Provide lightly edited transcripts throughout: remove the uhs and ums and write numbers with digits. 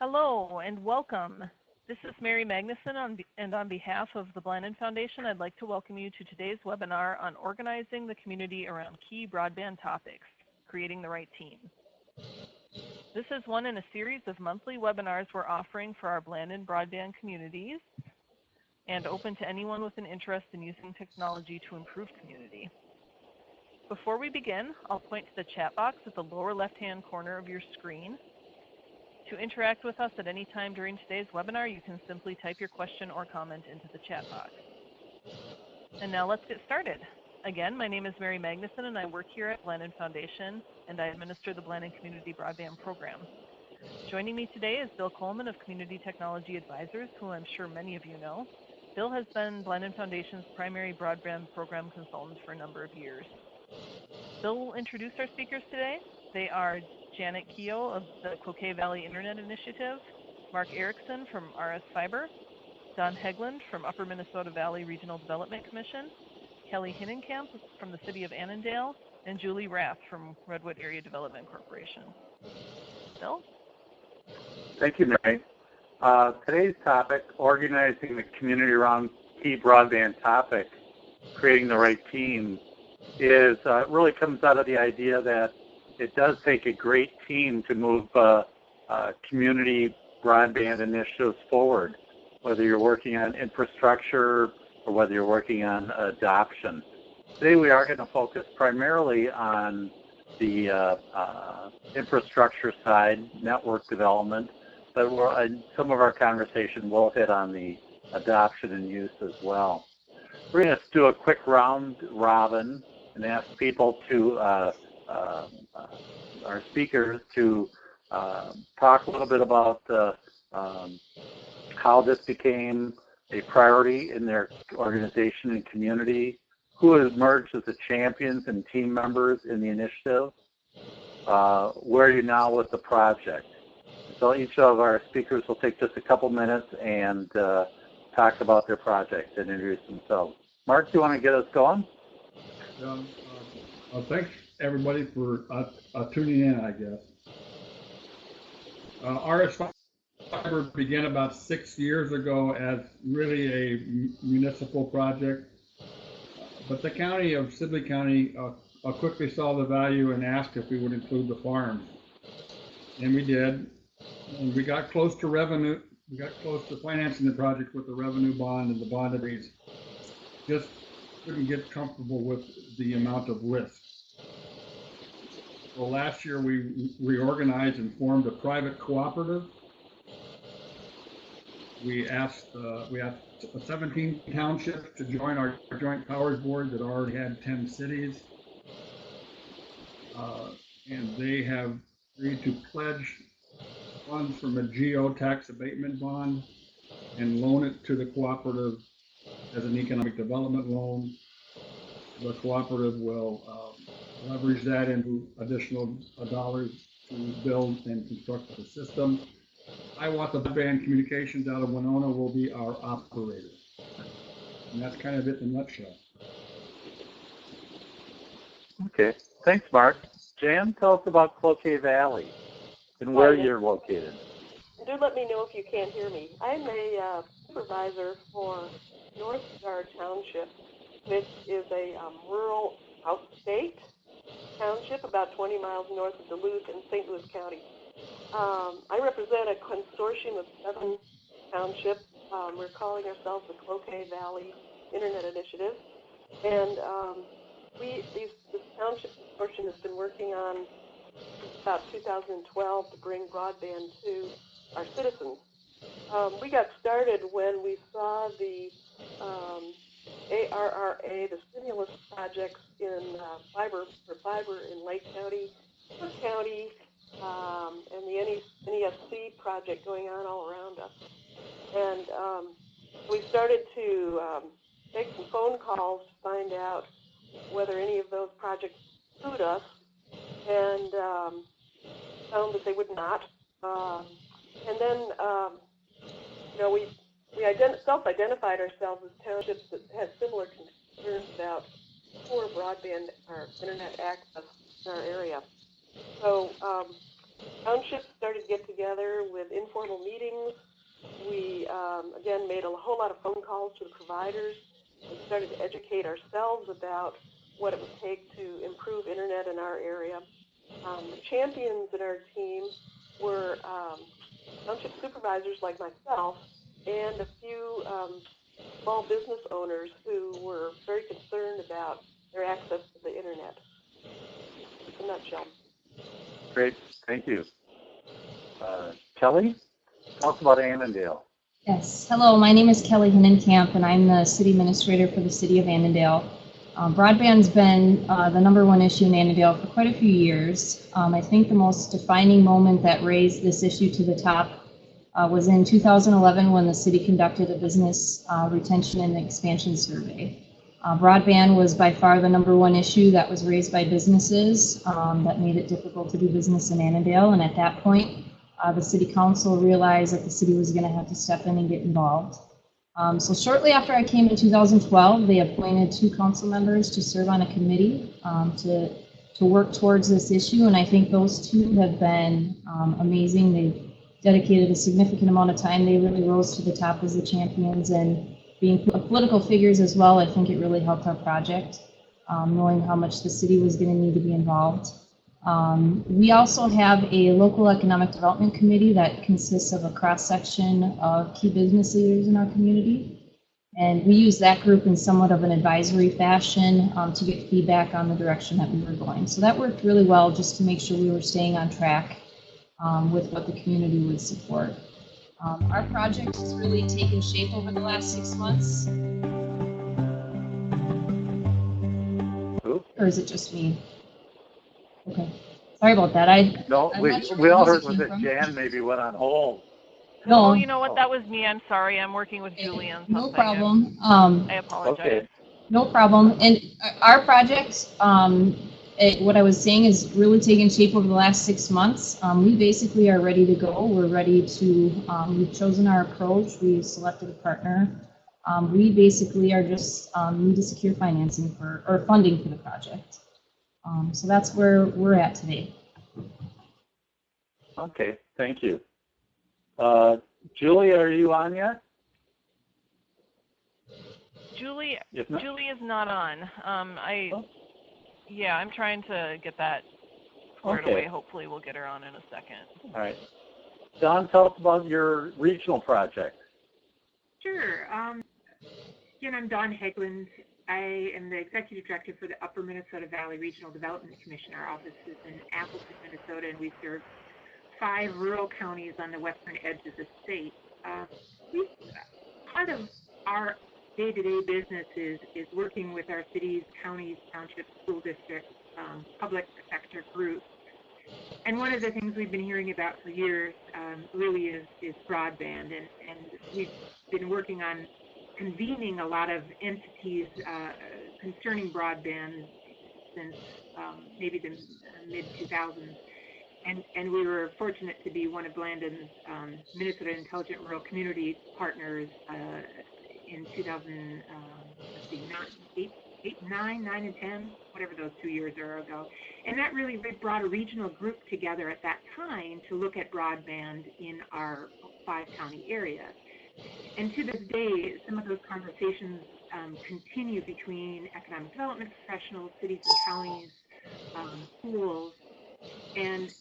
Hello and welcome. This is Mary Magnuson, and on behalf of the Blandin Foundation, I'd like to welcome you to today's webinar on organizing the community around key broadband topics, creating the right team. This is one in a series of monthly webinars we're offering for our Blandin broadband communities and open to anyone with an interest in using technology to improve community. Before we begin, I'll point to the chat box at the lower left-hand corner of your screen. To interact with us at any time during today's webinar, you can simply type your question or comment into the chat box. And now let's get started. Again, my name is Mary Magnuson, and I work here at Blandin Foundation, and I administer the Blandin Community Broadband Program. Joining me today is Bill Coleman of Community Technology Advisors, who I'm sure many of you know. Bill has been Blandin Foundation's primary broadband program consultant for a number of years. Bill will introduce our speakers today. They are Janet Keogh of the Cloquet Valley Internet Initiative, Mark Erickson from RS Fiber, Don Hegland from Upper Minnesota Valley Regional Development Commission, Kelly Hinnenkamp from the City of Annandale, and Julie Rath from Redwood Area Development Corporation. Bill? Thank you, Mary. Today's topic, organizing the community around key broadband topic, creating the right team, is really comes out of the idea that it does take a great team to move community broadband initiatives forward, whether you're working on infrastructure or whether you're working on adoption. Today we are going to focus primarily on the infrastructure side, network development, but in some of our conversation will hit on the adoption and use as well. We're going to do a quick round robin and ask people to our speakers to talk a little bit about how this became a priority in their organization and community, who has emerged as the champions and team members in the initiative, where are you now with the project. So each of our speakers will take just a couple minutes and talk about their project and introduce themselves. Mark, do you want to get us going? Thanks everybody for tuning in, I guess. RS Fiber began about 6 years ago as really a municipal project, but the county of Sibley County quickly saw the value and asked if we would include the farms, and we did. And we got close to revenue. We got close to financing the project with the revenue bond and the bond agrees. Just couldn't get comfortable with the amount of risk. So last year we reorganized and formed a private cooperative. We asked 17 townships to join our joint powers board that already had 10 cities, and they have agreed to pledge funds from a geo tax abatement bond and loan it to the cooperative as an economic development loan. The cooperative will leverage that into additional dollars to build and construct the system. I want the broadband communications out of Winona will be our operator. And that's kind of it in a nutshell. Okay, thanks, Mark. Jan, tell us about Cloquet Valley and where you're located. Do let me know if you can't hear me. I'm a supervisor for North Star Township, which is a rural outstate township about 20 miles north of Duluth in St. Louis County. I represent a consortium of 7 townships. We're calling ourselves the Cloquet Valley Internet Initiative. And this township consortium has been working on about 2012 to bring broadband to our citizens. We got started when we saw the ARRA, the stimulus projects in fiber in Lake County, Cook County, and the NESC project going on all around us. And we started to make some phone calls to find out whether any of those projects suit us, and found that they would not. And then, we self-identified ourselves as townships that had similar concerns about poor broadband or internet access in our area. So Townships started to get together with informal meetings. We, again, made a whole lot of phone calls to the providers and started to educate ourselves about what it would take to improve internet in our area. The champions in our team were township supervisors like myself and a few small business owners who were very concerned about their access to the internet. In a nutshell. Great, thank you. Kelly, tell us about Annandale. Yes, hello, my name is Kelly Hinnenkamp, and I'm the city administrator for the city of Annandale. Broadband's been the #1 issue in Annandale for quite a few years. I think the most defining moment that raised this issue to the top was in 2011 when the city conducted a business retention and expansion survey. Broadband was by far the #1 issue that was raised by businesses that made it difficult to do business in Annandale, and at that point, the city council realized that the city was going to have to step in and get involved. So shortly after I came in 2012, they appointed 2 council members to serve on a committee to work towards this issue, and I think those 2 have been amazing. They've dedicated a significant amount of time. They really rose to the top as the champions, and being political figures as well, I think it really helped our project, knowing how much the city was going to need to be involved. We also have a local economic development committee that consists of a cross-section of key business leaders in our community. And we use that group in somewhat of an advisory fashion to get feedback on the direction that we were going. So that worked really well just to make sure we were staying on track with what the community would support. Our project has really taken shape over the last 6 months. Oops. Or is it just me? Okay. Sorry about that. No, we all heard was that Jan maybe went on hold. No. Oh, you know what? That was me. I'm sorry. I'm working with Julie on something. No problem. I apologize. Okay. No problem. And our project, what I was saying is really taken shape over the last 6 months. We basically are ready to go. We're ready to, we've chosen our approach. We've selected a partner. We basically are just need to secure financing or funding for the project. So that's where we're at today. Okay, thank you. Julie, are you on yet? Julie If not- is not on. Yeah, I'm trying to get that squared away. Hopefully we'll get her on in a second. All right. Don, tell us about your regional project. Sure. Again, I'm Dawn Hegland. I am the Executive Director for the Upper Minnesota Valley Regional Development Commission. Our office is in Appleton, Minnesota, and we serve 5 rural counties on the western edge of the state. Part of our day-to-day business is working with our cities, counties, townships, school districts, public sector groups. And one of the things we've been hearing about for years really is broadband, and we've been working on convening a lot of entities concerning broadband since maybe the mid-2000s. And we were fortunate to be one of Blandin's Minnesota Intelligent Rural Community partners in 9 and 10, whatever those 2 years are ago. And that really brought a regional group together at that time to look at broadband in our 5-county area. And to this day, some of those conversations continue between economic development professionals, cities and counties, schools. And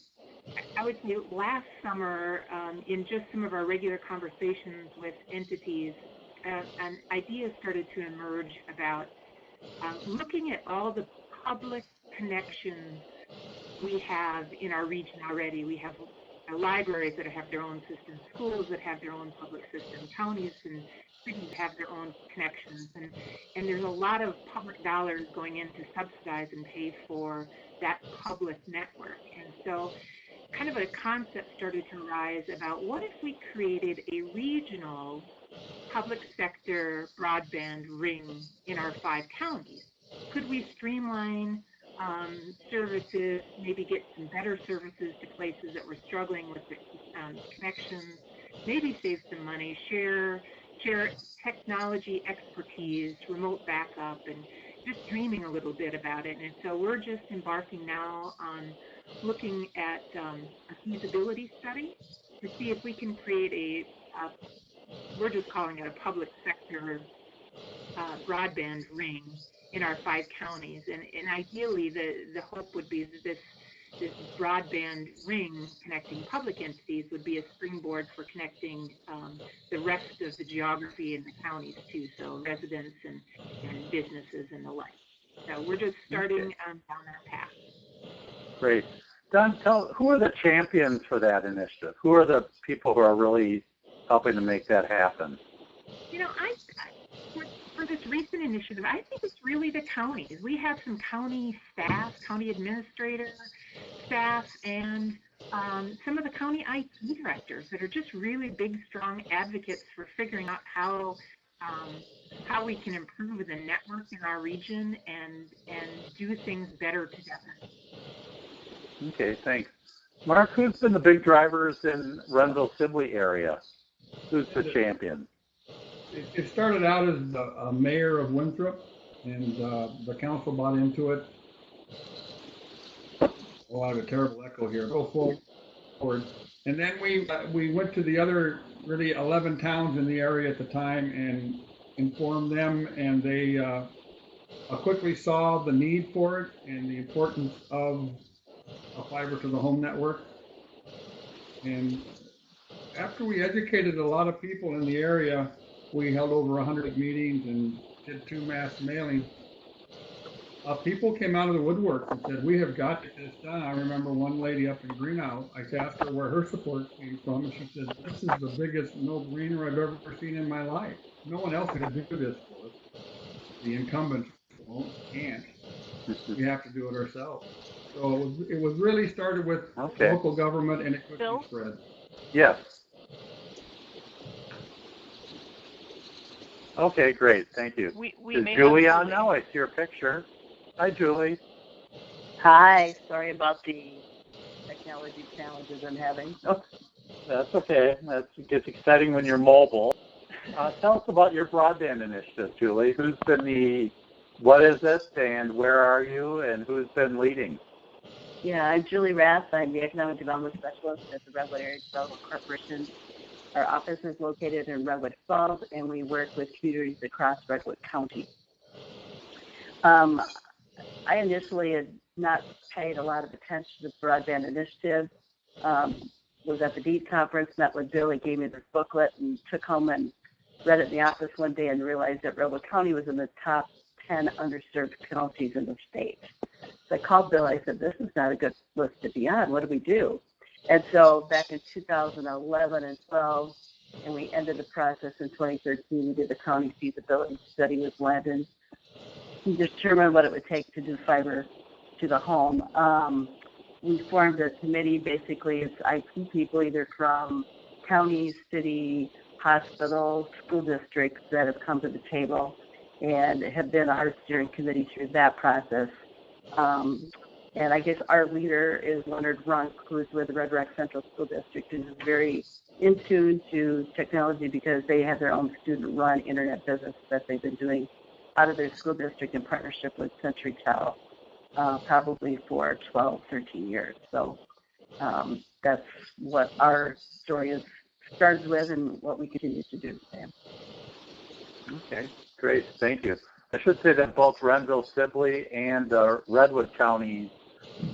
I would say last summer, in just some of our regular conversations with entities, an idea started to emerge about looking at all the public connections we have in our region already. We have libraries that have their own system, schools that have their own public system, counties and cities have their own connections, and there's a lot of public dollars going in to subsidize and pay for that public network. And so kind of a concept started to arise about what if we created a regional public sector broadband ring in our 5 counties? Could we streamline services, maybe get some better services to places that were struggling with the connections, maybe save some money, share technology expertise, remote backup, just dreaming a little bit about it. And so we're just embarking now on looking at a feasibility study to see if we can create we're just calling it a public sector broadband ring in our 5 counties. And ideally, the hope would be that this broadband ring connecting public entities would be a springboard for connecting the rest of the geography in the counties too, so residents and businesses and the like. So we're just starting down that path. Great. Don, who are the champions for that initiative? Who are the people who are really helping to make that happen? You know, for this recent initiative, I think it's really the counties. We have some county staff, county administrator staff, and some of the county IT directors that are just really big, strong advocates for figuring out how we can improve the network in our region and do things better together. Okay, thanks. Mark, who's been the big drivers in Renville-Sibley area? Who's the champion? It started out as the mayor of Winthrop, and the council bought into it. Oh, I have a terrible echo here. Go forward. And then we went to the other really 11 towns in the area at the time and informed them, and they quickly saw the need for it and the importance of a fiber to the home network. And after we educated a lot of people in the area, we held over 100 meetings and did 2 mass mailings. People came out of the woodwork and said, we have got to get this done. I remember one lady up in Greenough, I asked her where her support came from, and she said, this is the biggest no-brainer I've ever seen in my life. No one else can do this for us. The incumbents can't. We have to do it ourselves. So it was really started with local government, and it quickly spread. Yes. Okay, great. Thank you. Is Julie on now? I see her picture. Hi, Julie. Hi. Sorry about the technology challenges I'm having. Oh, that's okay. It gets exciting when you're mobile. Tell us about your broadband initiative, Julie. What is it, and where are you, and who's been leading? Yeah, I'm Julie Rath. I'm the Economic Development Specialist at the Redwood Area Development Corporation. Our office is located in Redwood Falls, and we work with communities across Redwood County. I initially had not paid a lot of attention to the broadband initiative. Was at the DEED conference, met with Bill. He gave me this booklet and took home and read it in the office one day and realized that Redwood County was in the top 10 underserved counties in the state. So I called Bill. I said, this is not a good list to be on. What do we do? And so back in 2011 and 12, and we ended the process in 2013, we did the county feasibility study with Blandin to determine what it would take to do fiber to the home. We formed a committee. Basically, it's IT people either from counties, city, hospitals, school districts that have come to the table and have been our steering committee through that process. And I guess our leader is Leonard Runk, who's with the Red Rock Central School District, and is very in tune to technology because they have their own student-run internet business that they've been doing out of their school district in partnership with Century Tel, probably for 12, 13 years. So that's what our story is started with and what we continue to do. Sam. Okay, great. Thank you. I should say that both Renville-Sibley and Redwood counties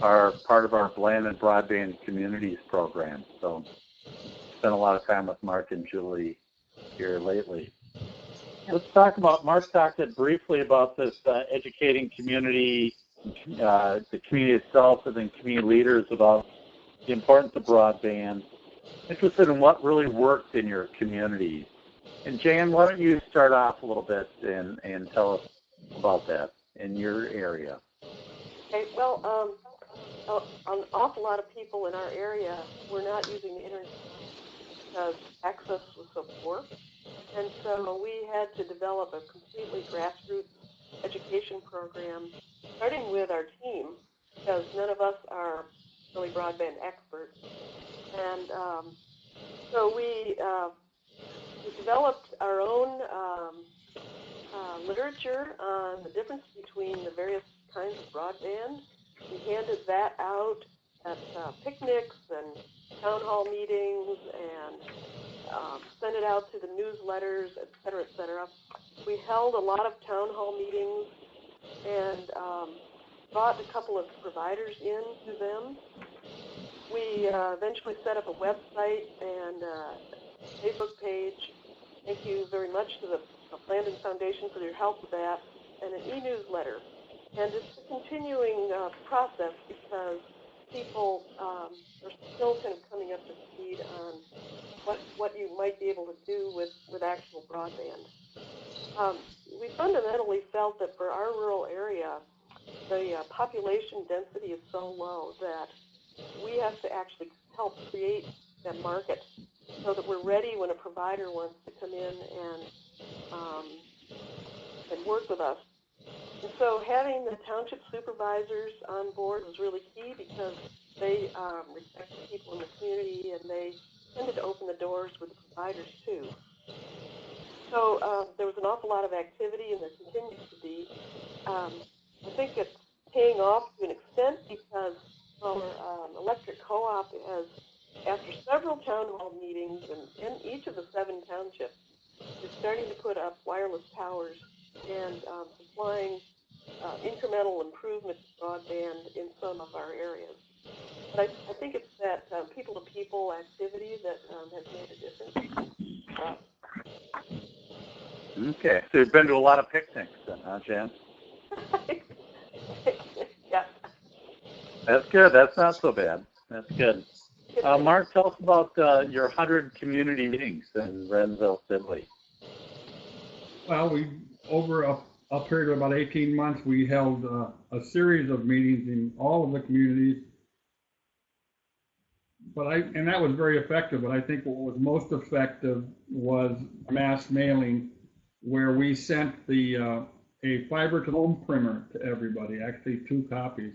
are part of our Blandin Broadband Communities program. So spent a lot of time with Mark and Julie here lately. Let's talk about, Mark talked briefly about this educating community, the community itself, and then community leaders about the importance of broadband. Interested in what really worked in your community. And Jan, why don't you start off a little bit and tell us about that in your area? Okay, well, an awful lot of people in our area were not using the internet because access was so poor. And so we had to develop a completely grassroots education program, starting with our team, because none of us are really broadband experts. And so we developed our own literature on the difference between the various kinds of broadband. We handed that out at picnics and town hall meetings and sent it out to the newsletters, et cetera, et cetera. We held a lot of town hall meetings and brought a couple of providers in to them. We eventually set up a website and Facebook page. Thank you very much to the Blandin Foundation for your help with that, and an e-newsletter. And it's a continuing process because people are still kind of coming up to speed on what you might be able to do with actual broadband. We fundamentally felt that for our rural area, the population density is so low that we have to actually help create that market so that we're ready when a provider wants to come in and work with us. And so having the township supervisors on board was really key because they respect the people in the community and they tended to open the doors with the providers too. So there was an awful lot of activity, and there continues to be. I think it's paying off to an extent because our electric co-op has, after several town hall meetings in each of the 7 townships, is starting to put up wireless towers and supplying incremental improvements to broadband in some of our areas. But I think it's that people-to-people activity that has made a difference. Okay, so you've been to a lot of picnics then, huh, Jan? Yeah. That's good. That's not so bad. That's good. Mark, tell us about your 100 community meetings in Renville, Sidley. Well, over a period of about 18 months, we held a series of meetings in all of the communities. And that was very effective, but I think what was most effective was mass mailing, where we sent a fiber to the home primer to everybody, actually 2 copies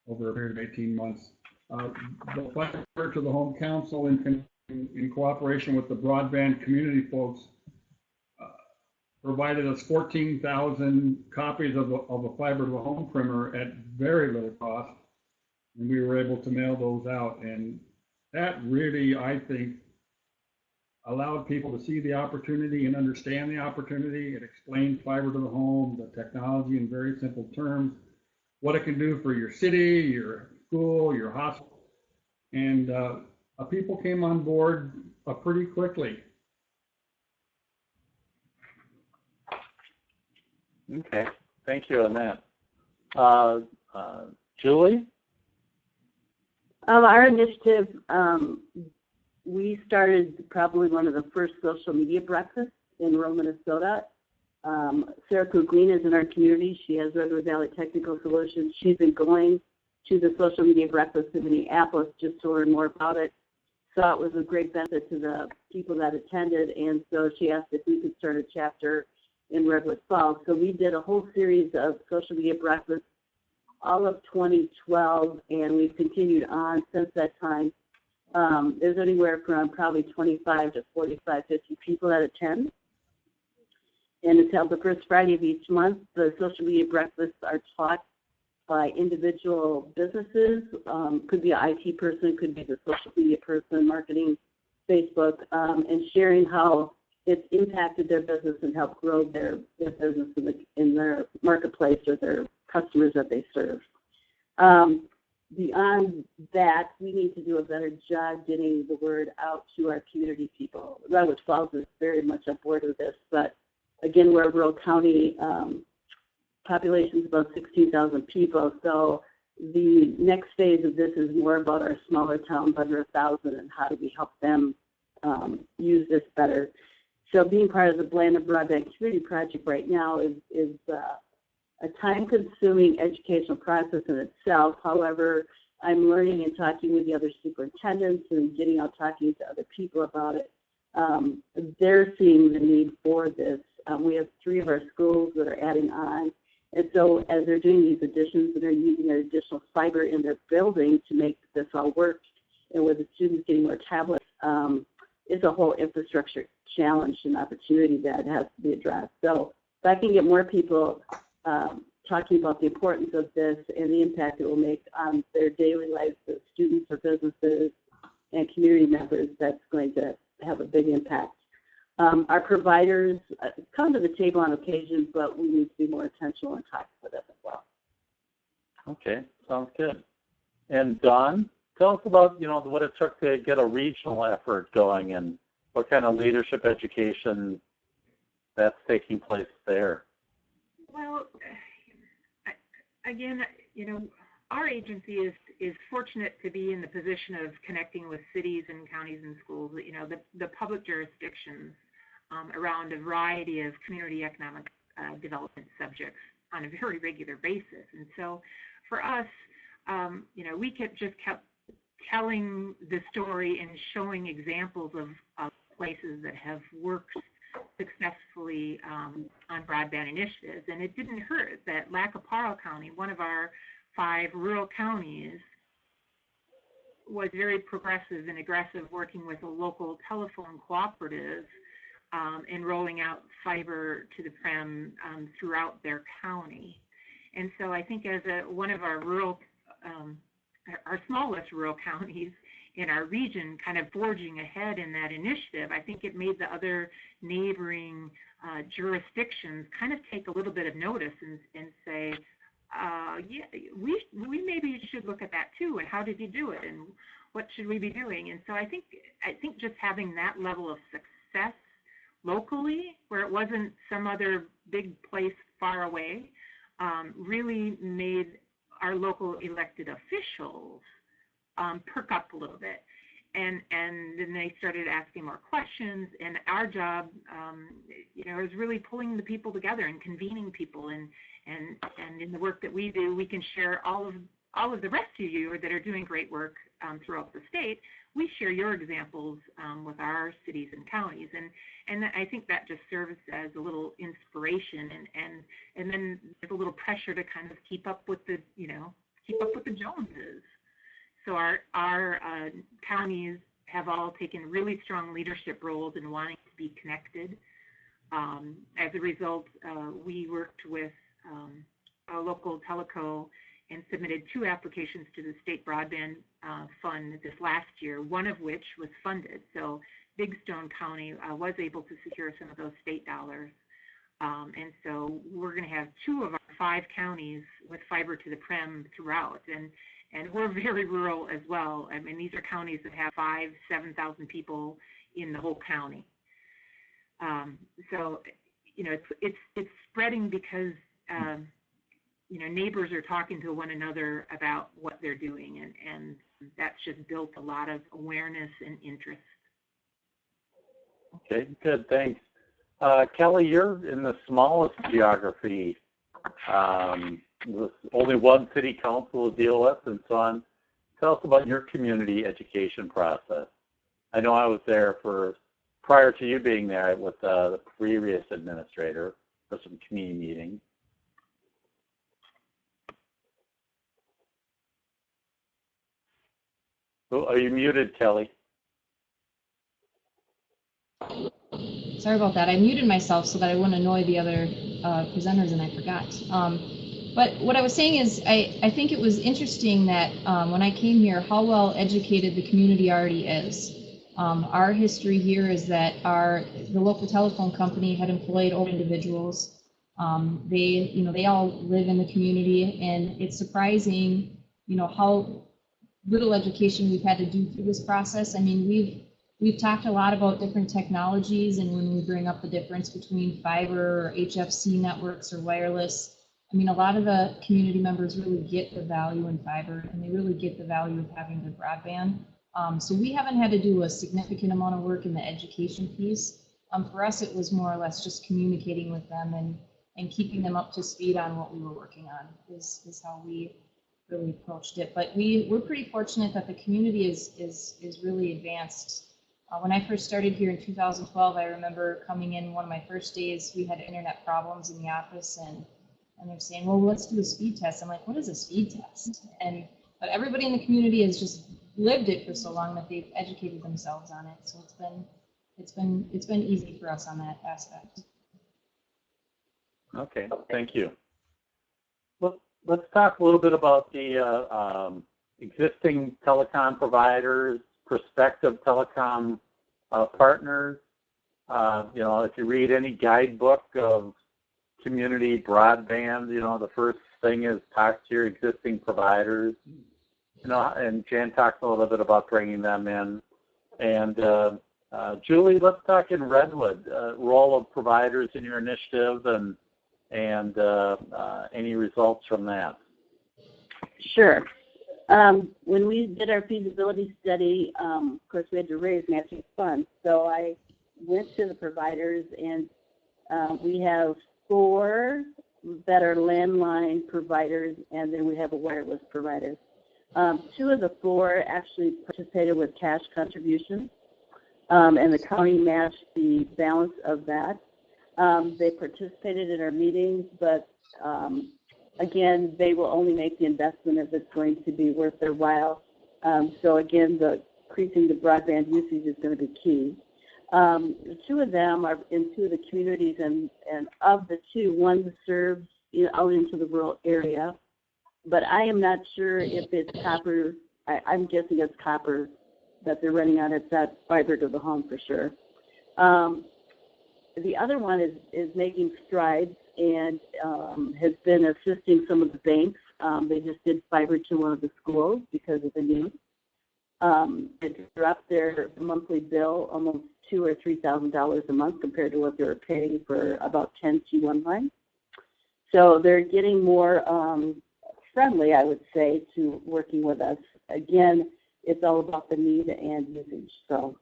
over a period of 18 months. The fiber to the home council in cooperation with the broadband community folks provided us 14,000 copies of a fiber to the home primer at very little cost, and we were able to mail those out. And that really, I think, allowed people to see the opportunity and understand the opportunity. It explained fiber to the home, the technology in very simple terms, what it can do for your city, your school, your hospital. And people came on board pretty quickly. Okay, thank you on that. Julie? Our initiative, we started probably one of the first social media breakfasts in rural Minnesota. Sarah Kuglin is in our community. She has Redwood Valley Technical Solutions. She's been going to the social media breakfast in Minneapolis just to learn more about it. So it was a great benefit to the people that attended, and so she asked if we could start a chapter in Redwood Falls. So we did a whole series of social media breakfasts all of 2012, and we've continued on since that time. There's anywhere from probably 25 to 45, 50 people that attend. And it's held the first Friday of each month. The social media breakfasts are taught by individual businesses. Could be an IT person, could be the social media person, marketing, Facebook, and sharing how it's impacted their business and helped grow their business in their marketplace or their customers that they serve. Beyond that, we need to do a better job getting the word out to our community people. Redwood Falls is very much on board with this, but again, we're a rural county, population is about 16,000 people, so the next phase of this is more about our smaller towns under 1,000 and how do we help them use this better. So being part of the Blandin Broadband Community Project right now is a time-consuming educational process in itself. However, I'm learning and talking with the other superintendents and getting out talking to other people about it. They're seeing the need for this. We have 3 of our schools that are adding on. And so as they're doing these additions, they're using their additional fiber in their building to make this all work. And with the students getting more tablets, it's a whole infrastructure challenge and opportunity that has to be addressed. So if I can get more people talking about the importance of this and the impact it will make on their daily lives as students or businesses and community members, that's going to have a big impact. Our providers come to the table on occasion, but we need to be more intentional and talk to them as well. Okay, sounds good. And Dawn, tell us about, what it took to get a regional effort going and what kind of leadership education that's taking place there. Well, again, our agency is fortunate to be in the position of connecting with cities and counties and schools, the public jurisdictions around a variety of community economic development subjects on a very regular basis. And so for us, we kept telling the story and showing examples of places that have worked successfully on broadband initiatives. And it didn't hurt that Lackaparow County, one of our 5 rural counties, was very progressive and aggressive, working with a local telephone cooperative and rolling out fiber to the prem throughout their county. And so I think as one of our our smallest rural counties in our region, kind of forging ahead in that initiative, I think it made the other neighboring jurisdictions kind of take a little bit of notice and say, yeah, we maybe should look at that too, and how did you do it, and what should we be doing? And so I think just having that level of success locally, where it wasn't some other big place far away, really made our local elected officials perk up a little bit. And then they started asking more questions, and our job, is really pulling the people together and convening people. And in the work that we do, we can share all of the rest of you that are doing great work throughout the state. We share your examples with our cities and counties, and I think that just serves as a little inspiration, and then there's a little pressure to kind of keep up with the Joneses. So our counties have all taken really strong leadership roles in wanting to be connected. As a result, we worked with a local teleco and submitted 2 applications to the State Broadband Fund this last year, one of which was funded. So Big Stone County was able to secure some of those state dollars. And so we're going to have 2 of our 5 counties with fiber to the prem throughout. And we're very rural as well. I mean, these are counties that have 7,000 people in the whole county. So, it's spreading because, neighbors are talking to one another about what they're doing, and that's just built a lot of awareness and interest. Okay, good, thanks. Kelly, you're in the smallest geography. With only one city council to deal with and so on. Tell us about your community education process. I know I was there prior to you being there with the previous administrator for some community meetings. Oh, are you muted, Kelly? Sorry about that. I muted myself so that I wouldn't annoy the other presenters, and I forgot. But what I was saying is I think it was interesting that when I came here, how well educated the community already is. Our history here is that the local telephone company had employed older individuals. They all live in the community, and it's surprising, how little education we've had to do through this process. I mean, we've talked a lot about different technologies, and when we bring up the difference between fiber or HFC networks or wireless, I mean, a lot of the community members really get the value in fiber, and they really get the value of having the broadband. So we haven't had to do a significant amount of work in the education piece. For us, it was more or less just communicating with them and keeping them up to speed on what we were working on is how we really approached it. But we're pretty fortunate that the community is really advanced. When I first started here in 2012, I remember coming in one of my first days, we had internet problems in the office, and they're saying, well, let's do a speed test. I'm like, what is a speed test? But everybody in the community has just lived it for so long that they've educated themselves on it. So it's been easy for us on that aspect. Okay, thank you. Let's talk a little bit about the existing telecom providers, prospective telecom partners. If you read any guidebook of community broadband, the first thing is talk to your existing providers. And Jan talked a little bit about bringing them in. And Julie, let's talk in Redwood, role of providers in your initiative and any results from that. Sure. When we did our feasibility study, of course, we had to raise matching funds. So I went to the providers, and we have 4 that are landline providers, and then we have a wireless provider. 2 of the 4 actually participated with cash contributions, and the county matched the balance of that. They participated in our meetings, but again, they will only make the investment if it's going to be worth their while. So again, increasing the broadband usage is going to be key. 2 of them are in 2 of the communities, and of the 2, one serves out into the rural area. But I am not sure if it's copper. I'm guessing it's copper that they're running on. It's not fiber to the home for sure. The other one is making strides and has been assisting some of the banks. They just did fiber to one of the schools because of the need. It dropped their monthly bill almost $2,000 or $3,000 a month compared to what they were paying for about 10 T1 lines. So they're getting more friendly, I would say, to working with us. Again, it's all about the need and usage. So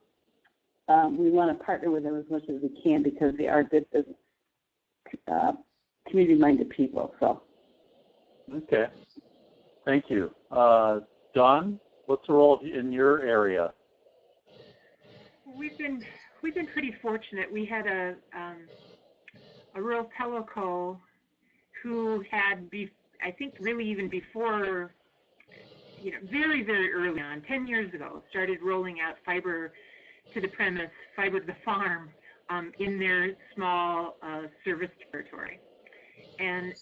we want to partner with them as much as we can because they are good business, community-minded people. So. Okay. Thank you. Dawn, what's the role in your area? We've been pretty fortunate. We had a rural teleco who had, I think really even before, very, very early on, 10 years ago, started rolling out fiber to the premise, fiber to the farm in their small service territory. And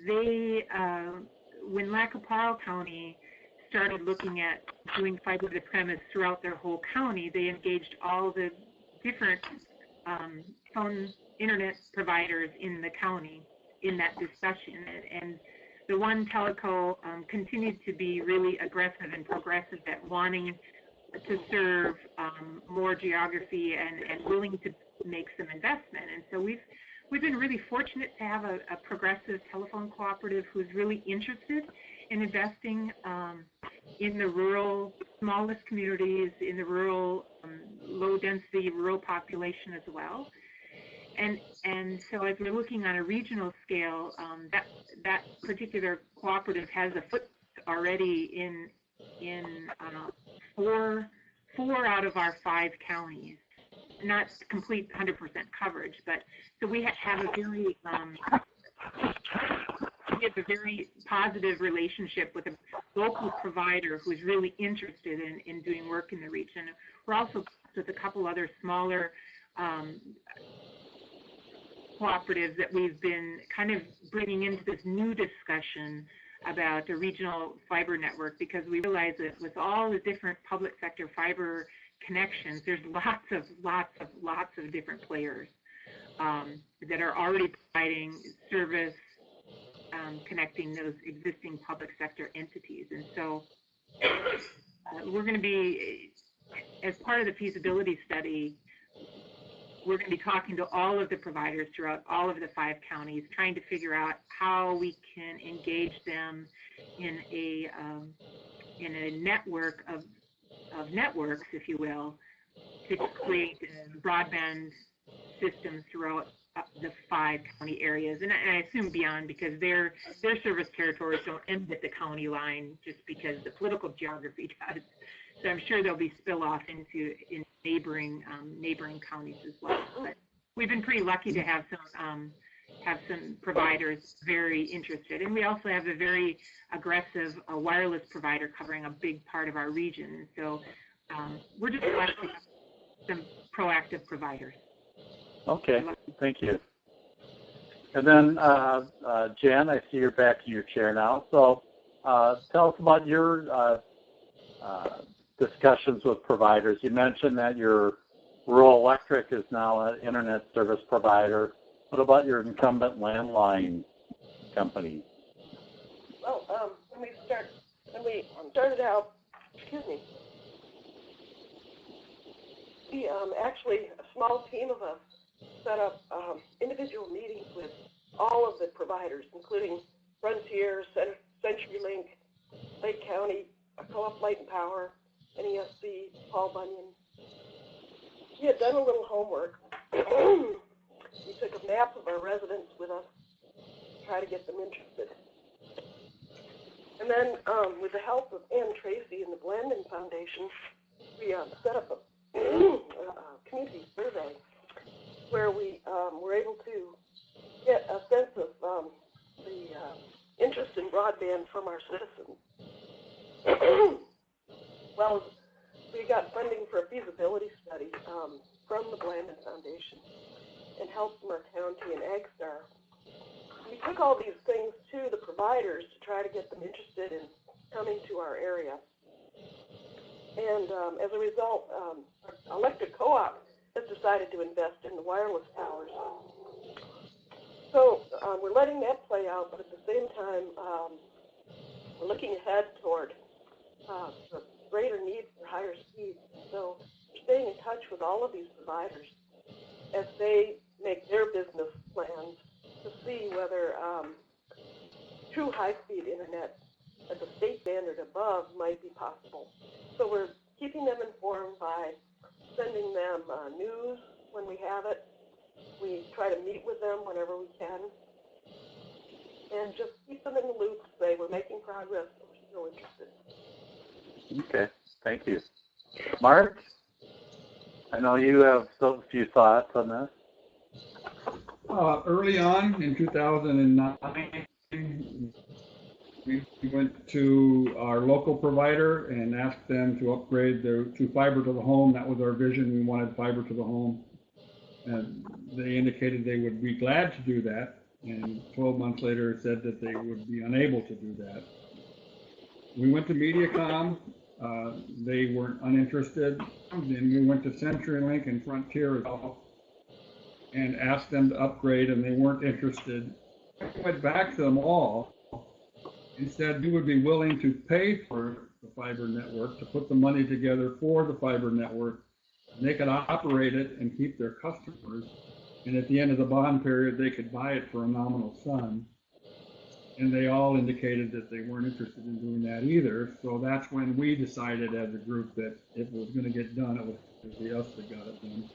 they, when Powell County started looking at doing fiber to the premise throughout their whole county, they engaged all the different phone internet providers in the county in that discussion. And the one teleco continued to be really aggressive and progressive at wanting to serve more geography and willing to make some investment. And so we've been really fortunate to have a progressive telephone cooperative who's really interested in investing in the rural, smallest communities, in the rural, low-density rural population as well. And so as we're looking on a regional scale, that particular cooperative has a foot already in 4 out of our 5 counties. Not complete 100% coverage, but so we have a very positive relationship with a local provider who is really interested in doing work in the region. We're also with a couple other smaller cooperatives that we've been kind of bringing into this new discussion about a regional fiber network, because we realize that with all the different public sector fiber connections, there's lots of different players that are already providing service, connecting those existing public sector entities. And so we're going to be, as part of the feasibility study, we're going to be talking to all of the providers throughout all of the 5 counties, trying to figure out how we can engage them in a network of networks, if you will, to create broadband systems throughout the 5 county areas, and I assume beyond, because their service territories don't end at the county line just because the political geography does. So I'm sure there'll be spill-off into neighboring counties as well. But we've been pretty lucky to have some providers very interested, and we also have a very aggressive wireless provider covering a big part of our region. And so we're just lucky to have some proactive providers. Okay, thank you. And then, Jen, I see you're back in your chair now. So tell us about your discussions with providers. You mentioned that your rural electric is now an internet service provider. What about your incumbent landline company? Well, when we started out, we actually, a small team of us set up individual meetings with all of the providers, including Frontier, CenturyLink, Lake County, Co-op Light and Power, NESC, Paul Bunyan. We had done a little homework. We took a map of our residents with us to try to get them interested. And then, with the help of Ann Tracy and the Blandin Foundation, we set up a community survey where we were able to get a sense of the interest in broadband from our citizens. Well, we got funding for a feasibility study from the Blandin Foundation and help from our county and AgStar. We took all these things to the providers to try to get them interested in coming to our area. And as a result, our electric co-op has decided to invest in the wireless towers. So we're letting that play out, but at the same time, we're looking ahead toward the greater need for higher speeds. So we're staying in touch with all of these providers as they make their business plans to see whether true high-speed internet at the state standard above might be possible. So we're keeping them informed by sending them news when we have it. We try to meet with them whenever we can, and just keep them in the loop, say we're making progress, but we're still interested. Okay, thank you. Mark, I know you have a few thoughts on this. Early on in 2009, we went to our local provider and asked them to upgrade to fiber to the home. That was our vision. We wanted fiber to the home. And they indicated they would be glad to do that. And 12 months later said that they would be unable to do that. We went to Mediacom. They weren't uninterested. Then we went to CenturyLink and Frontier as well and asked them to upgrade, and they weren't interested. I went back to them all and said we would be willing to pay for the fiber network, to put the money together for the fiber network, and they could operate it and keep their customers. And at the end of the bond period, they could buy it for a nominal sum. And they all indicated that they weren't interested in doing that either. So that's when we decided as a group that if it was going to get done, it was going to be us that got it done.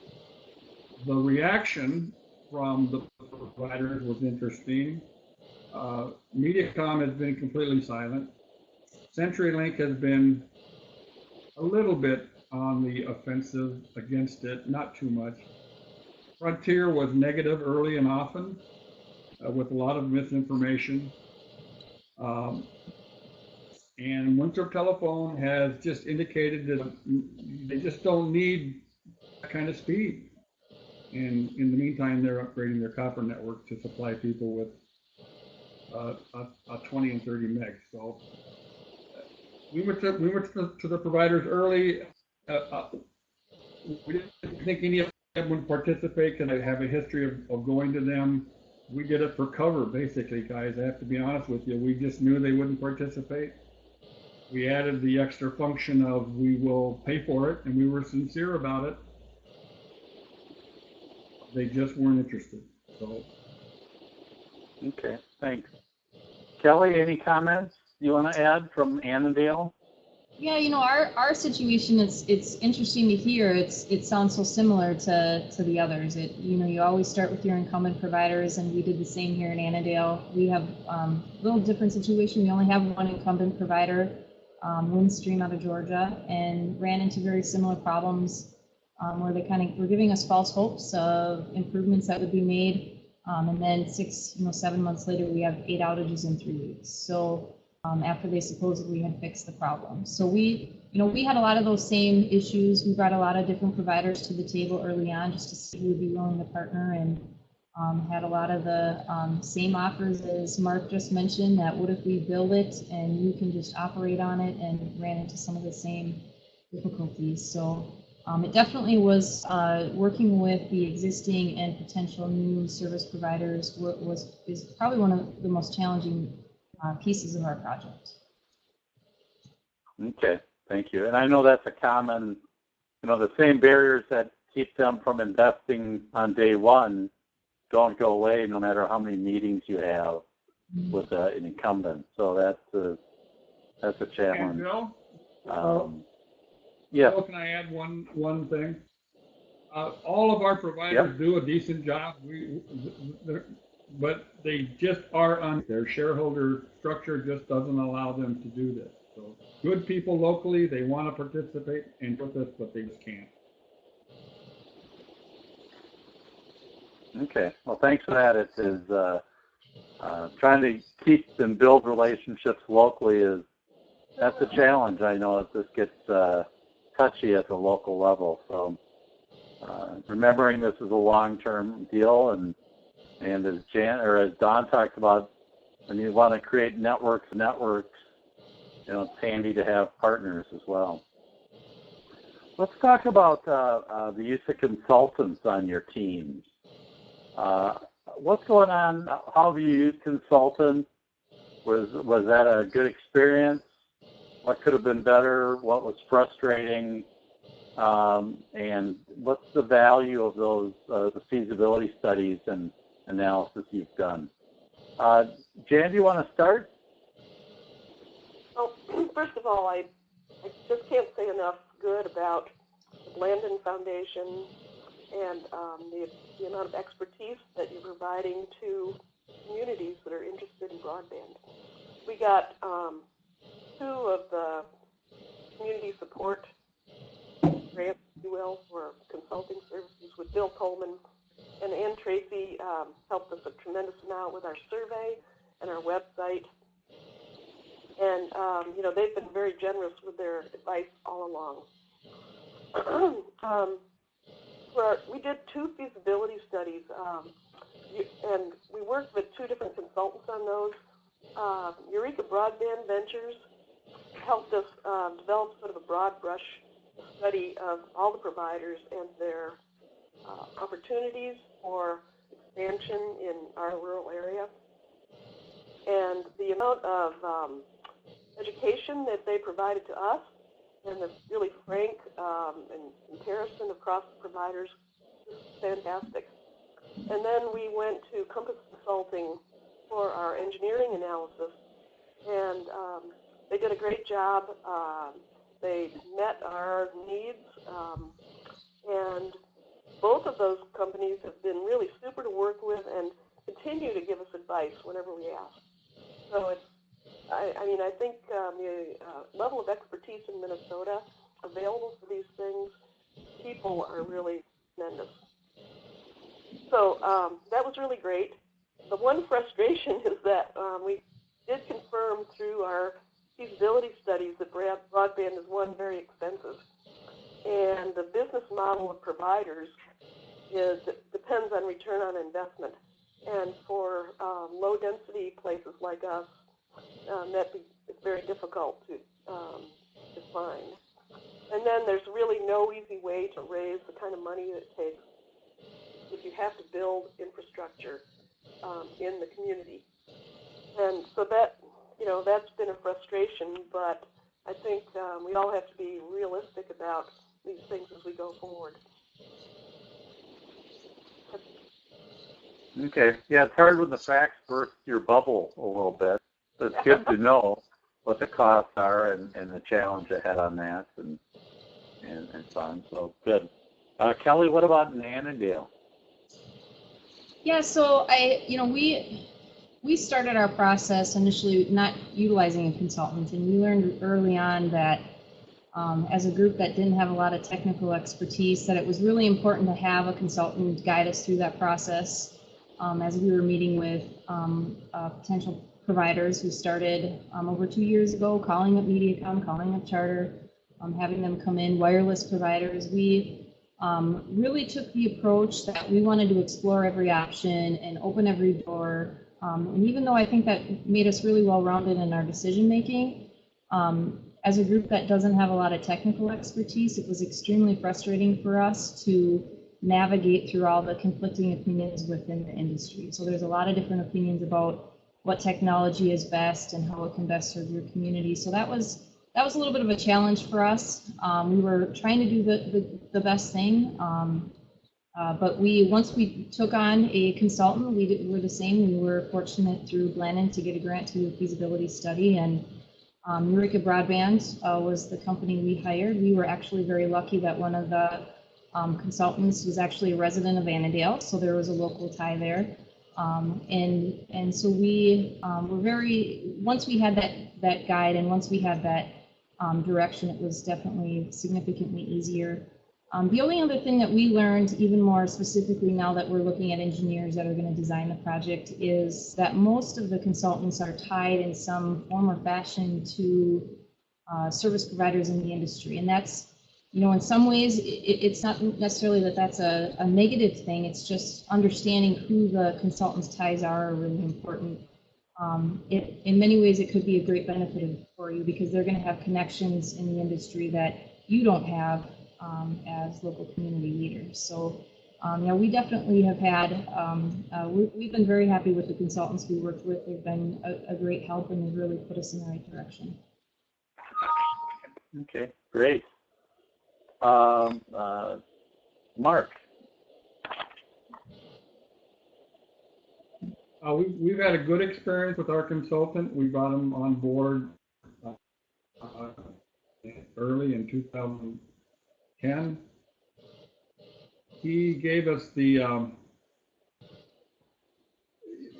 The reaction from the providers was interesting. Mediacom has been completely silent. CenturyLink has been a little bit on the offensive against it, not too much. Frontier was negative early and often with a lot of misinformation. And Winthrop Telephone has just indicated that they just don't need that kind of speed. And in the meantime, they're upgrading their copper network to supply people with a 20 and 30 megs. So we went to the providers early. We didn't think any of them would participate because I have a history of going to them. We did it for cover, basically, guys. I have to be honest with you. We just knew they wouldn't participate. We added the extra function of we will pay for it, and we were sincere about it. They just weren't interested. So. Okay, thanks. Kelly, any comments you want to add from Annandale? Yeah, you know, our situation it's interesting to hear. It sounds so similar to the others. You always start with your incumbent providers, and we did the same here in Annandale. We have a little different situation. We only have one incumbent provider, Windstream out of Georgia, and ran into very similar problems where they kind of were giving us false hopes of improvements that would be made. And then 7 months later, we have 8 outages in 3 weeks. So after they supposedly had fixed the problem. So we had a lot of those same issues. We brought a lot of different providers to the table early on just to see who would be willing to partner. And Had a lot of the same offers as Mark just mentioned, that what if we build it and you can just operate on it, and ran into some of the same difficulties. So it definitely was working with the existing and potential new service providers is probably one of the most challenging pieces of our project. Okay, thank you. And I know that's a common, the same barriers that keep them from investing on day one don't go away no matter how many meetings you have with an incumbent. So that's a challenge. And Bill? Yeah. Bill, can I add one thing? All of our providers do a decent job, but they just are on their shareholder structure just doesn't allow them to do this. So good people locally, they want to participate and with us, but they just can't. Okay. Well, thanks for that. It is trying to keep and build relationships locally that's a challenge. I know that this gets touchy at the local level. So remembering this is a long-term deal, and as Don talked about, when you want to create networks, it's handy to have partners as well. Let's talk about the use of consultants on your teams. What's going on? How have you used consultants? Was that a good experience? What could have been better? What was frustrating? And what's the value of those the feasibility studies and analysis you've done? Jan, do you want to start? Well, first of all, I just can't say enough good about the Blandin Foundation and the amount of expertise that you're providing to communities that are interested in broadband. We got 2 of the community support grants, if you will, for consulting services with Bill Coleman, and Ann Tracy helped us a tremendous amount with our survey and our website. And, they've been very generous with their advice all along. We did 2 feasibility studies, and we worked with 2 different consultants on those. Eureka Broadband Ventures helped us develop sort of a broad brush study of all the providers and their opportunities for expansion in our rural area. And the amount of education that they provided to us and the really frank and comparison across the providers was fantastic. And then we went to Compass Consulting for our engineering analysis, and they did a great job. They met our needs, and both of those companies have been really super to work with and continue to give us advice whenever we ask. So I think the level of expertise in Minnesota available for these things, people are really tremendous. So that was really great. The one frustration is that we did confirm through our feasibility studies that broadband is, one, very expensive, and the business model of providers depends on return on investment. And for low-density places like us, it's very difficult to find. And then there's really no easy way to raise the kind of money that it takes if you have to build infrastructure in the community. And so that's been a frustration, but I think we all have to be realistic about these things as we go forward. Okay. Yeah, it's hard when the facts burst your bubble a little bit. So it's good to know what the costs are and the challenge ahead on that and so on. So good. Kelly, what about in Annandale? Yeah, so we started our process initially not utilizing a consultant, and we learned early on that as a group that didn't have a lot of technical expertise, that it was really important to have a consultant guide us through that process. As we were meeting with potential providers who started over 2 years ago, calling up MediaCom, calling up Charter, having them come in, wireless providers, we really took the approach that we wanted to explore every option and open every door. And even though I think that made us really well-rounded in our decision-making, as a group that doesn't have a lot of technical expertise, it was extremely frustrating for us to navigate through all the conflicting opinions within the industry. So there's a lot of different opinions about what technology is best and how it can best serve your community. So that was a little bit of a challenge for us. We were trying to do the best thing, but once we took on a consultant, we were the same. We were fortunate through Blandin to get a grant to do a feasibility study, and Eureka Broadband was the company we hired. We were actually very lucky that one of the consultants was actually a resident of Annandale, so there was a local tie there. And so we were once we had that guide and once we had that direction, it was definitely significantly easier. The only other thing that we learned, even more specifically now that we're looking at engineers that are going to design the project, is that most of the consultants are tied in some form or fashion to service providers in the industry. And that's, in some ways, it's not necessarily that that's a negative thing. It's just understanding who the consultants' ties are really important. In many ways, it could be a great benefit for you because they're going to have connections in the industry that you don't have as local community leaders. So, we definitely have had, we've been very happy with the consultants we worked with. They've been a great help and they've really put us in the right direction. Okay, great. Mark. We've had a good experience with our consultant. We brought him on board early in 2010. He gave us the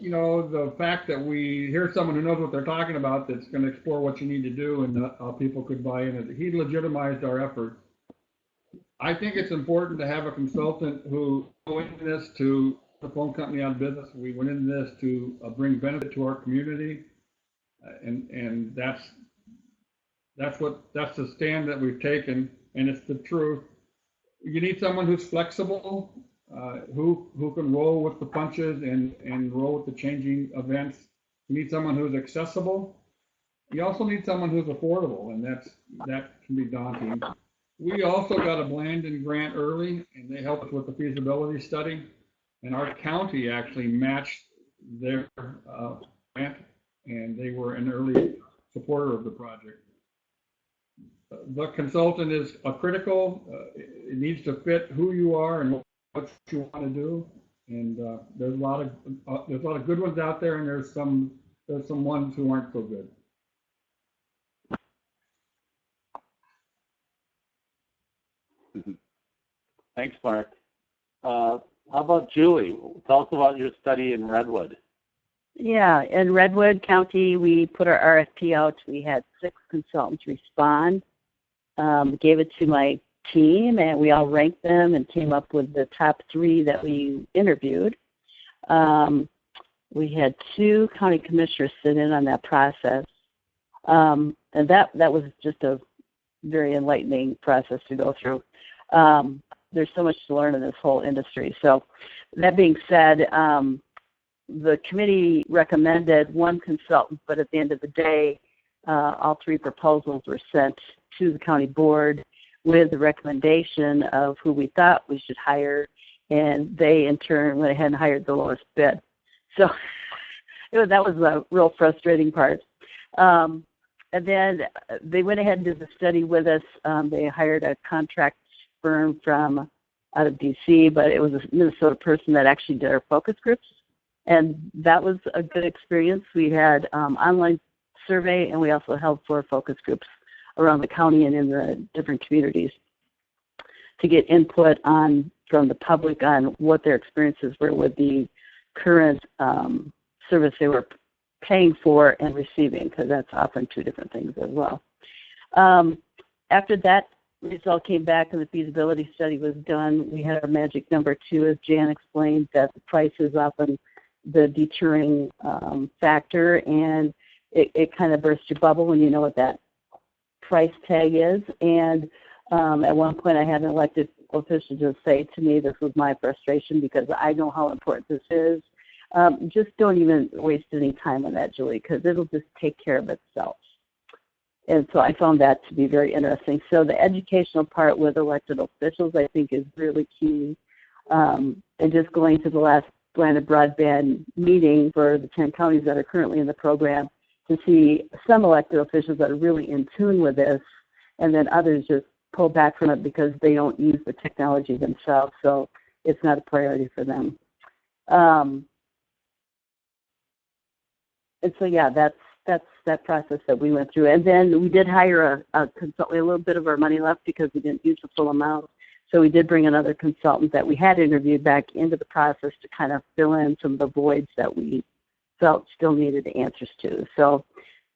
the fact that here's someone who knows what they're talking about that's going to explore what you need to do and how people could buy in. He legitimized our efforts. I think it's important to have a consultant who went into this to the phone company out of business. We went into this to bring benefit to our community, and that's the stand that we've taken, and it's the truth. You need someone who's flexible, who can roll with the punches and roll with the changing events. You need someone who's accessible. You also need someone who's affordable, and that can be daunting. We also got a Blandin grant early, and they helped us with the feasibility study. And our county actually matched their grant, and they were an early supporter of the project. The consultant is critical. It needs to fit who you are and what you want to do. And there's a lot of good ones out there, and there's some ones who aren't so good. Thanks, Mark. How about Julie? Tell us about your study in Redwood. Yeah, in Redwood County, we put our RFP out. We had 6 consultants respond, gave it to my team, and we all ranked them and came up with the top 3 that we interviewed. We had 2 county commissioners sit in on that process, and that was just a very enlightening process to go through. There's so much to learn in this whole industry. So that being said, the committee recommended 1 consultant, but at the end of the day, all 3 proposals were sent to the county board with the recommendation of who we thought we should hire, and they in turn went ahead and hired the lowest bid. So that was a real frustrating part. And then they went ahead and did the study with us. They hired a contract firm from out of DC, but it was a Minnesota person that actually did our focus groups, and that was a good experience. We had online survey, and we also held 4 focus groups around the county and in the different communities to get input from the public on what their experiences were with the current service they were paying for and receiving, because that's often 2 different things as well. After that result came back and the feasibility study was done, we had our magic number 2, as Jan explained, that the price is often the deterring factor, and it kind of bursts your bubble when you know what that price tag is. And at one point I had an elected official just say to me, this was my frustration because I know how important this is. Just don't even waste any time on that, Julie, because it'll just take care of itself. And so I found that to be very interesting. So the educational part with elected officials, I think, is really key. And just going to the last Blandin Broadband meeting for the 10 counties that are currently in the program to see some elected officials that are really in tune with this, and then others just pull back from it because they don't use the technology themselves, so it's not a priority for them. And so, yeah, that's that process that we went through. And then we did hire a consultant. We had a little bit of our money left because we didn't use the full amount. So we did bring another consultant that we had interviewed back into the process to kind of fill in some of the voids that we felt still needed answers to. So,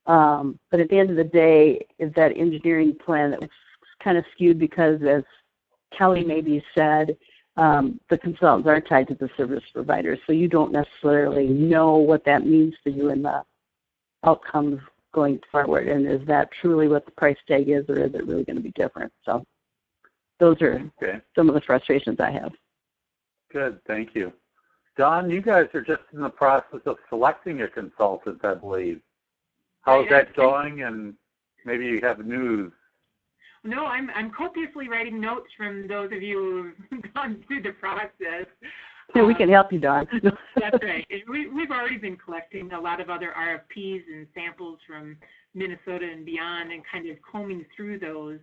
but at the end of the day, is that engineering plan that was kind of skewed because, as Kelly maybe said, the consultants are tied to the service providers, so you don't necessarily know what that means for you in the outcomes going forward, and is that truly what the price tag is, or is it really going to be different? So those are some of the frustrations I have. Good, thank you. Don, you guys are just in the process of selecting a consultant, I believe. How's that going, and maybe you have news? No, I'm copiously writing notes from those of you who've gone through the process. Yeah, we can help you, Don. That's right. We've already been collecting a lot of other RFPs and samples from Minnesota and beyond, and kind of combing through those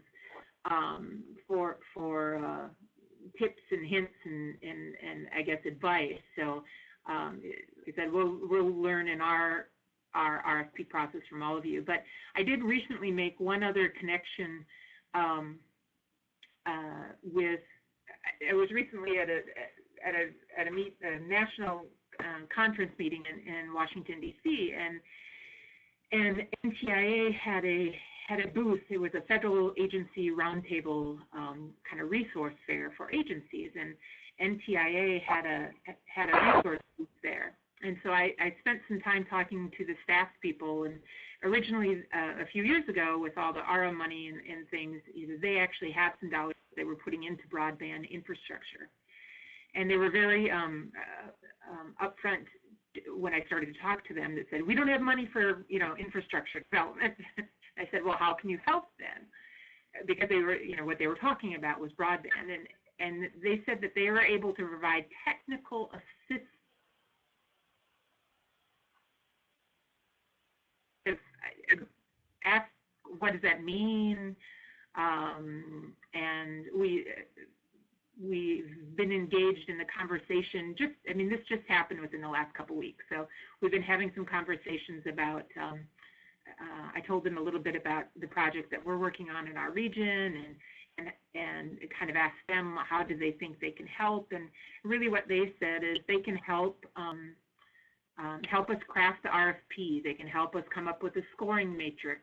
for tips and hints and I guess advice. So like I said, we'll learn in our RFP process from all of you. But I did recently make one other connection I was recently at a national conference meeting in Washington D.C. and NTIA had a booth. It was a federal agency roundtable kind of resource fair for agencies, and NTIA had a resource booth there. And so I spent some time talking to the staff people, and originally a few years ago with all the ARA money and things, they actually had some dollars they were putting into broadband infrastructure. And they were very upfront when I started to talk to them that said, we don't have money for, infrastructure development. I said, well, how can you help then? Because they were, what they were talking about was broadband. And they said that they were able to provide technical assistance. Asked, what does that mean? And we've been engaged in the conversation. This just happened within the last couple of weeks. So we've been having some conversations about. I told them a little bit about the project that we're working on in our region, and kind of asked them how do they think they can help. And really, what they said is they can help. Help us craft the RFP. They can help us come up with a scoring matrix,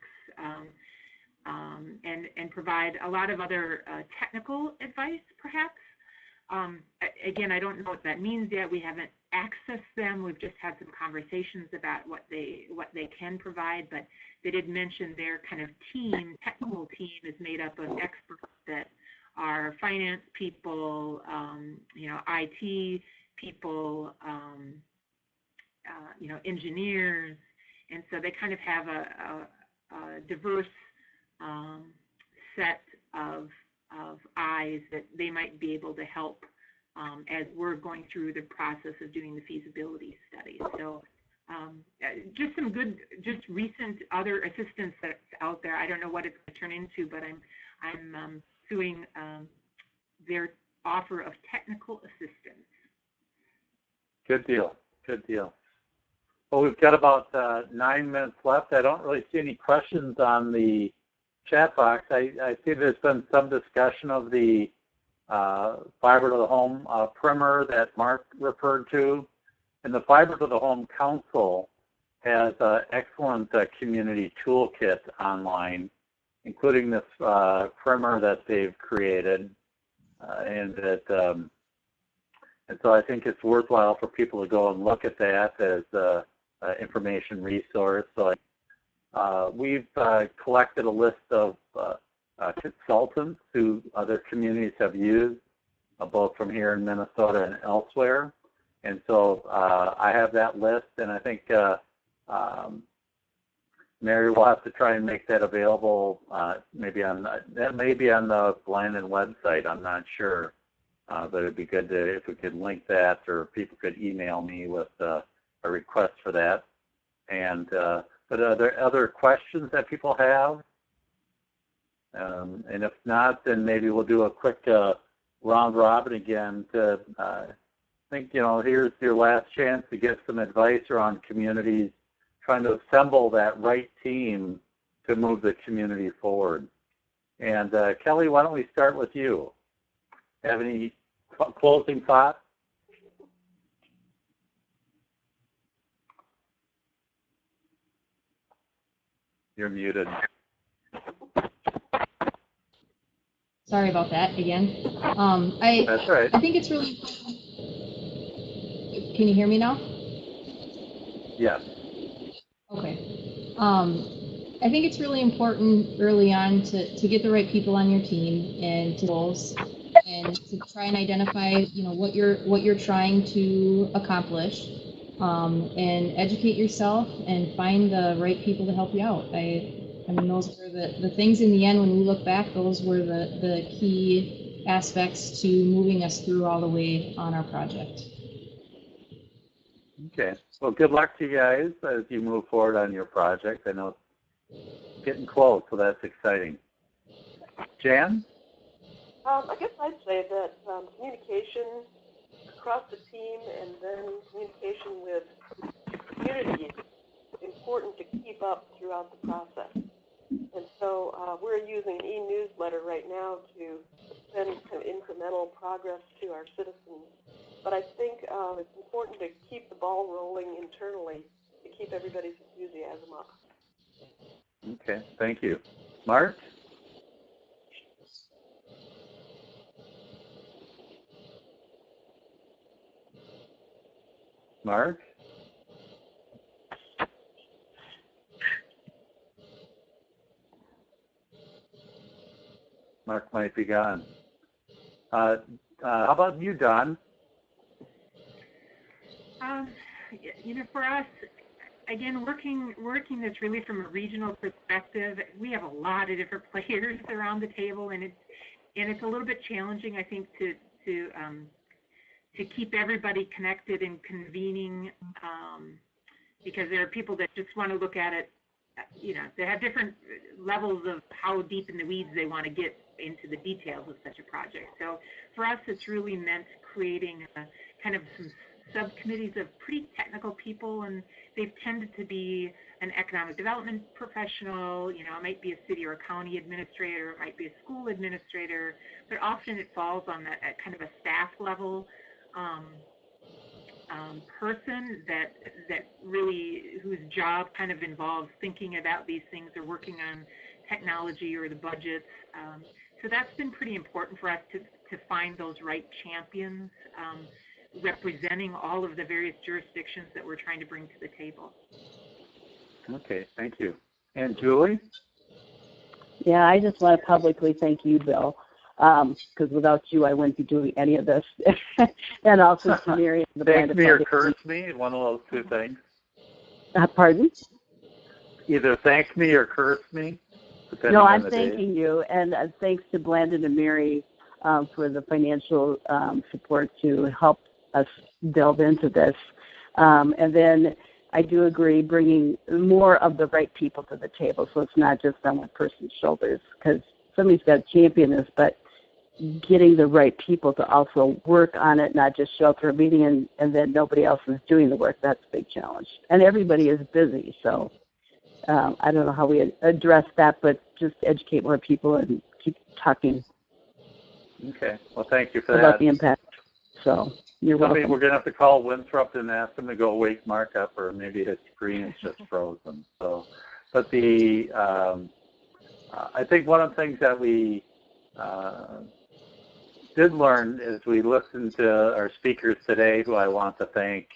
and provide a lot of other technical advice, perhaps. Again, I don't know what that means yet. We haven't accessed them. We've just had some conversations about what they can provide, but they did mention their kind of technical team is made up of experts that are finance people, IT people, engineers, and so they kind of have a diverse set of eyes that they might be able to help as we're going through the process of doing the feasibility study. So just some good, just recent other assistance that's out there. I don't know what it's going to turn into, but I'm doing their offer of technical assistance. Good deal. Good deal. Well, we've got about 9 minutes left. I don't really see any questions on the chat box. I see there's been some discussion of the fiber to the home primer that Mark referred to. And the Fiber to the Home Council has an excellent community toolkit online, including this primer that they've created. And so I think it's worthwhile for people to go and look at that as information resource. So we've collected a list of consultants who other communities have used. both from here in Minnesota and elsewhere. And so I have that list, and I think Mary will have to try and make that available maybe on the Blandin website. I'm not sure, but it'd be good if we could link that, or people could email me with a request for that. And but are there other questions that people have? And if not, then maybe we'll do a quick round robin again to think, here's your last chance to get some advice around communities trying to assemble that right team to move the community forward. And Kelly, why don't we start with you? Have any closing thoughts? You're muted. Sorry about that again. That's right. I think it's really important. Can you hear me now? Yes. Okay. I think it's really important early on to get the right people on your team and to goals, and to try and identify, what you're trying to accomplish, and educate yourself and find the right people to help you out. I mean, those were the things in the end, when we look back, those were the key aspects to moving us through all the way on our project. Okay. Well, good luck to you guys as you move forward on your project. I know it's getting close, so that's exciting. Jan? I guess I'd say that communication across the team, and then communication with the community, is important to keep up throughout the process. And so we're using an e-newsletter right now to send kind of incremental progress to our citizens. But I think it's important to keep the ball rolling internally to keep everybody's enthusiasm up. Okay, thank you. Mark? Mark? Mark might be gone. How about you, Don? For us, again, working this really from a regional perspective, we have a lot of different players around the table, and it's a little bit challenging, I think, to keep everybody connected and convening, because there are people that just want to look at it. They have different levels of how deep in the weeds they want to get into the details of such a project. So for us, it's really meant creating kind of some subcommittees of pretty technical people, and they've tended to be an economic development professional, it might be a city or a county administrator, it might be a school administrator, but often it falls on that kind of a staff level person that really, whose job kind of involves thinking about these things or working on technology or the budgets. So that's been pretty important for us to find those right champions representing all of the various jurisdictions that we're trying to bring to the table. Okay, thank you. And Julie? Yeah, I just want to publicly thank you, Bill, because without you, I wouldn't be doing any of this. And also to Mary. Thank me or curse me, one of those two things. Pardon? Either thank me or curse me. No, I'm thanking you, and thanks to Blandin and Mary for the financial support to help us delve into this. And then I do agree bringing more of the right people to the table, so it's not just on one person's shoulders, because somebody's got to champion this, but getting the right people to also work on it, not just show up for a meeting and then nobody else is doing the work, that's a big challenge. And everybody is busy, so I don't know how we address that, but just educate more people and keep talking. Okay. Well, thank you for that. About the impact. So you're welcome. We're going to have to call Winthrop and ask them to go wake Mark up, or maybe his screen is just frozen. So, but I think one of the things that we did learn as we listened to our speakers today, who I want to thank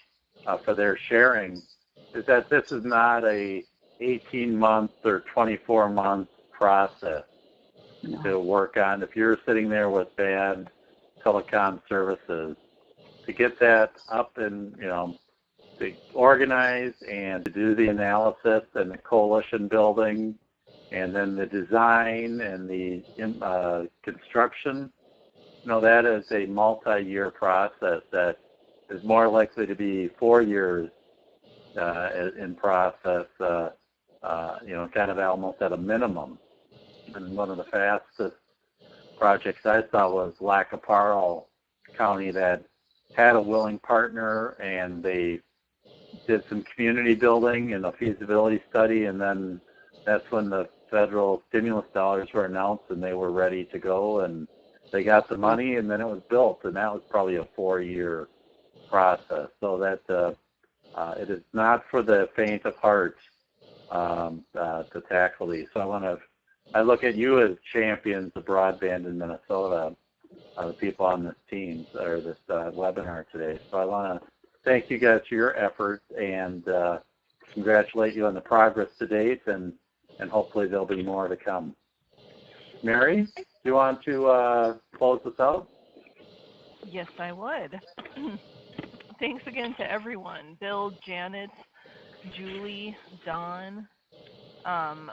for their sharing, is that this is not a 18-month or 24-month process to work on. If you're sitting there with bad telecom services. To get that up and, to organize and to do the analysis and the coalition building and then the design and the construction, that is a multi-year process that is more likely to be 4 years in process, kind of almost at a minimum. And one of the fastest projects I saw was Powell County that had a willing partner, and they did some community building and a feasibility study, and then that's when the federal stimulus dollars were announced and they were ready to go, and they got the money, and then it was built, and that was probably a 4-year process. So that it is not for the faint of heart to tackle these. So I look at you as champions of broadband in Minnesota, the people on this team or this webinar today. So I want to thank you guys for your efforts and congratulate you on the progress to date, and hopefully there'll be more to come. Mary, do you want to close this out? Yes, I would. Thanks again to everyone, Bill, Janet, Julie, Don,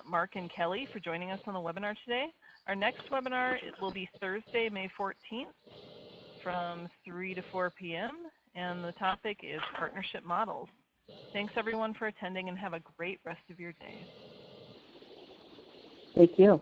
Mark, and Kelly for joining us on the webinar today. Our next webinar will be Thursday, May 14th from 3 to 4 p.m. and the topic is partnership models. Thanks everyone for attending and have a great rest of your day. Thank you.